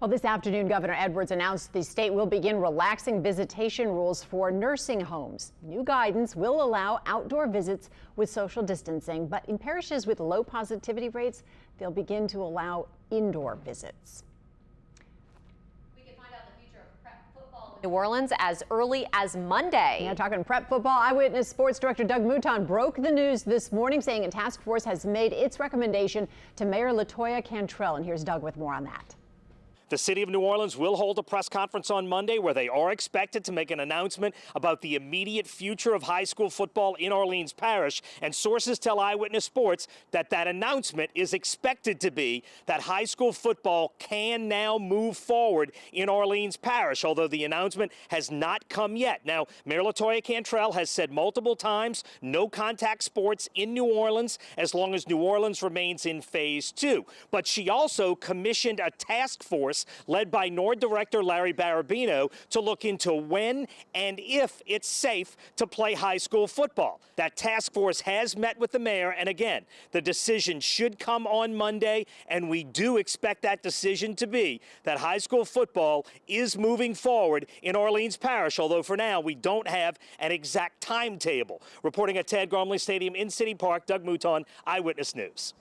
Well, this afternoon, Governor Edwards announced the state will begin relaxing visitation rules for nursing homes. New guidance will allow outdoor visits with social distancing, but in parishes with low positivity rates, they'll begin to allow indoor visits. We can find out the future of prep football in New Orleans as early as Monday. Yeah, talking prep football, Eyewitness Sports Director Doug Mouton broke the news this morning, saying a task force has made its recommendation to Mayor LaToya Cantrell. And here's Doug with more on that. The city of New Orleans will hold a press conference on Monday where they are expected to make an announcement about the immediate future of high school football in Orleans Parish. And sources tell Eyewitness Sports that that announcement is expected to be that high school football can now move forward in Orleans Parish, although the announcement has not come yet. Now, Mayor LaToya Cantrell has said multiple times no contact sports in New Orleans as long as New Orleans remains in phase 2. But she also commissioned a task force led by NORD Director Larry Barabino to look into when and if it's safe to play high school football. That task force has met with the mayor, and again, the decision should come on Monday, and we do expect that decision to be that high school football is moving forward in Orleans Parish, although for now we don't have an exact timetable. Reporting at Tad Gormley Stadium in City Park, Doug Mouton, Eyewitness News.